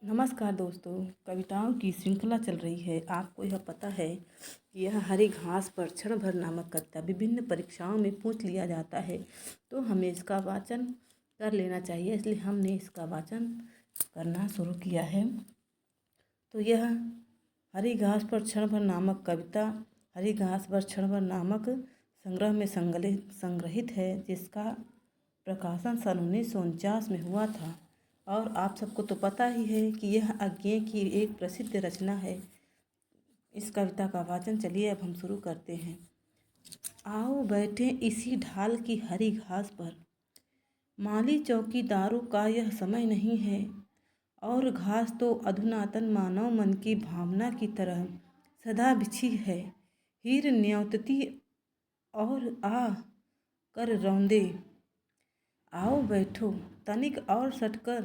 नमस्कार दोस्तों, कविताओं की श्रृंखला चल रही है। आपको यह पता है कि यह हरी घास पर क्षण भर नामक कविता विभिन्न परीक्षाओं में पूछ लिया जाता है, तो हमें इसका वाचन कर लेना चाहिए। इसलिए हमने इसका वाचन करना शुरू किया है। तो यह हरी घास पर क्षण भर नामक कविता हरी घास पर क्षण भर नामक संग्रह में संग्रहित है, जिसका प्रकाशन सन 1949 में हुआ था। और आप सबको तो पता ही है कि यह अज्ञे की एक प्रसिद्ध रचना है। इस कविता का वाचन चलिए अब हम शुरू करते हैं। आओ बैठे इसी ढाल की हरी घास पर, माली चौकीदारों का यह समय नहीं है। और घास तो अधुनातन मानव मन की भावना की तरह सदा बिछी है। हीर न्योतती और आ कर रौंदे। आओ बैठो तनिक और सटकर,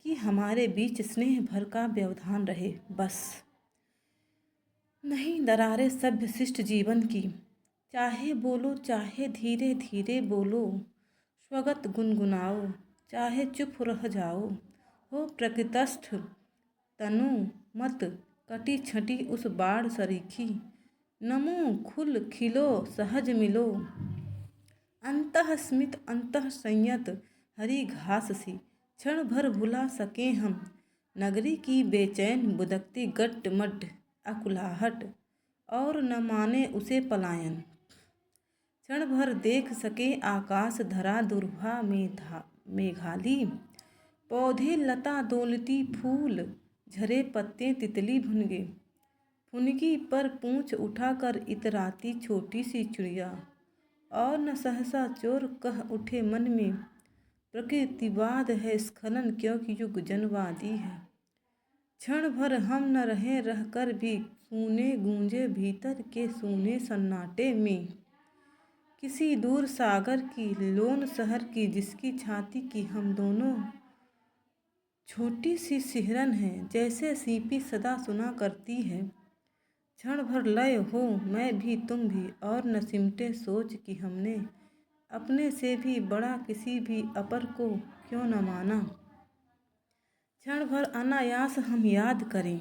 कि हमारे बीच स्नेह भर का व्यवधान रहे बस। नहीं दरारे सभ्य शिष्ट जीवन की, चाहे बोलो चाहे धीरे धीरे बोलो। स्वगत गुनगुनाओ चाहे चुप रह जाओ। हो प्रकृतस्थ तनु मत कटी छटी उस बाढ़ सरीखी। नमो खुल खिलो सहज मिलो। अंतः स्मित अंतः संयत हरी घास सी, क्षण भर भुला सके हम नगरी की बेचैन बुदकती गड्ड मड्ड अकुलाहट। और न माने उसे पलायन, क्षण भर देख सके आकाश धरा दुर्भा मेघाली। पौधे लता दौलती फूल झरे पत्ते तितली भुनगे। फुनगी पर पूंछ उठाकर इतराती छोटी सी चिड़िया। और न सहसा चोर कह उठे मन में, प्रकृतिवाद है स्खलन क्योंकि युग जनवादी है। क्षण भर हम न रहे रहकर भी सूने गूंजे भीतर के सूने सन्नाटे में। किसी दूर सागर की लोन शहर की, जिसकी छाती की हम दोनों छोटी सी सिहरन है, जैसे सीपी सदा सुना करती है। क्षण भर लय हो मैं भी तुम भी, और न सिमटे सोच कि हमने अपने से भी बड़ा किसी भी अपर को क्यों न माना। क्षण भर अनायास हम याद करें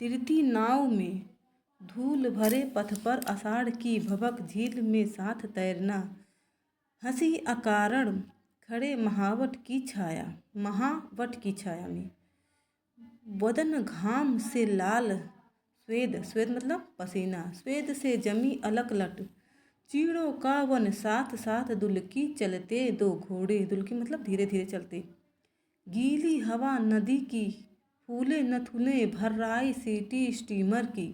तिरती नाव में, धूल भरे पथ पर आषाढ़ की भवक झील में साथ तैरना। हंसी अकारण खड़े महावट की छाया में, बदन घाम से लाल स्वेद मतलब पसीना, स्वेद से जमी अलक लट। चीड़ों का वन साथ साथ दुलकी चलते दो घोड़े, दुलकी मतलब धीरे धीरे चलते। गीली हवा नदी की फूले नथुने भर्राई सीटी स्टीमर की।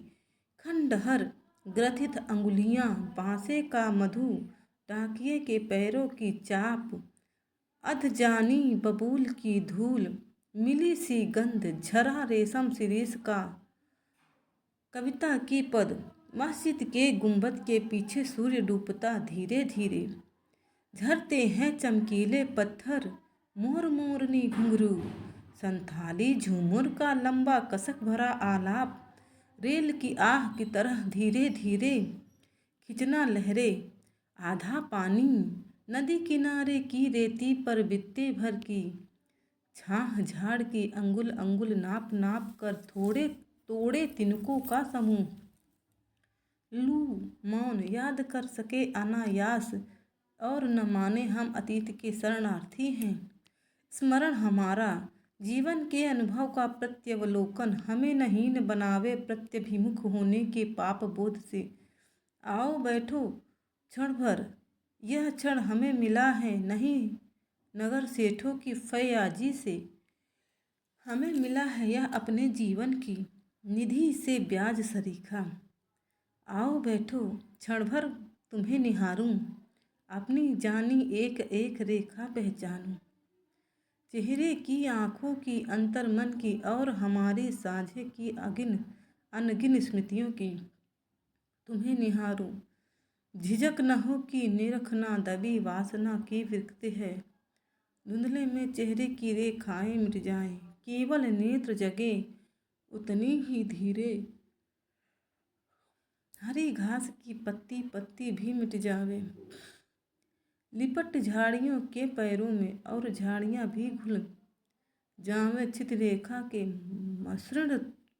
खंडहर ग्रथित अंगुलियां बांसे का मधु, डाकिये के पैरों की चाप। अधजानी बबूल की धूल मिली सी गंध, झरा रेशम शिरीष का। कविता की पद, मस्जिद के गुंबद के पीछे सूर्य डूबता धीरे धीरे। झरते हैं चमकीले पत्थर मोर मोरनी घुंघरू। संथाली झूमर का लंबा कसक भरा आलाप, रेल की आह की तरह धीरे धीरे खिंचना लहरें। आधा पानी नदी किनारे की रेती पर बित्ते भर की। छाह झाड़ की अंगुल अंगुल नाप नाप कर थोड़े तोड़े तिनकों का समूह। लू मौन याद कर सके अनायास, और न माने हम अतीत के शरणार्थी हैं। स्मरण हमारा जीवन के अनुभव का प्रत्यवलोकन, हमें न हीन बनावे प्रत्यभिमुख होने के पाप बोध से। आओ बैठो क्षण भर, यह क्षण हमें मिला है नहीं नगर सेठों की फयाजी से। हमें मिला है यह अपने जीवन की निधि से ब्याज सरीखा। आओ बैठो क्षण भर तुम्हें निहारूं, अपनी जानी एक एक रेखा पहचानूं। चेहरे की आँखों की अंतर मन की, और हमारी साझे की अनगिन स्मृतियों की। तुम्हें निहारूं झिझक न हो कि निरखना दबी वासना की विरक्ति है। धुंधले में चेहरे की रेखाएं मिट जाएं, केवल नेत्र जगे उतनी ही धीरे। हरी घास की पत्ती पत्ती भी मिट जावे, लिपट झाड़ियों के पैरों में, और झाड़ियाँ भी घुल जावे चित्ररेखा के मसृण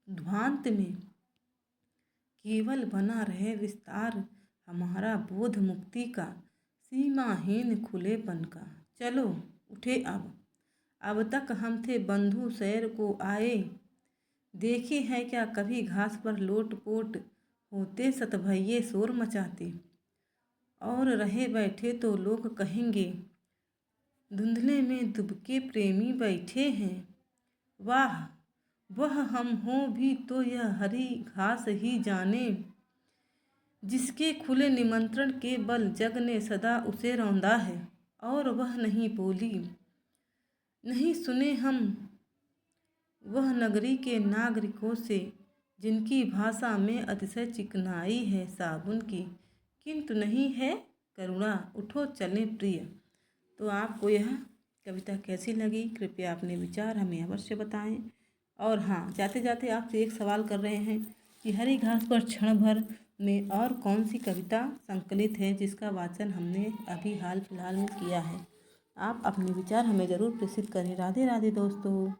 ध्वांत में, केवल बना रहे विस्तार हमारा बोध मुक्ति का, सीमाहीन खुलेपन का। चलो उठे अब तक हम थे बंधु सैर को आए, देखे है क्या कभी घास पर लोटपोट होते सतभइये शोर मचाते, और रहे बैठे तो लोग कहेंगे धुंधले में दुबके प्रेमी बैठे हैं। वाह वह हम हों भी तो यह हरी घास ही जाने, जिसके खुले निमंत्रण के बल जग ने सदा उसे रौंदा है, और वह नहीं बोली। नहीं सुने हम वह नगरी के नागरिकों से, जिनकी भाषा में अतिशय चिकनाई है साबुन की, किंतु नहीं है करुणा। उठो चलें प्रिय। तो आपको यह कविता कैसी लगी, कृपया अपने विचार हमें अवश्य बताएं। और हाँ, जाते जाते आपसे एक सवाल कर रहे हैं कि हरी घास पर क्षण भर में और कौन सी कविता संकलित है जिसका वाचन हमने अभी हाल फिलहाल में किया है। आप अपने विचार हमें ज़रूर प्रेषित करें। राधे राधे दोस्तों।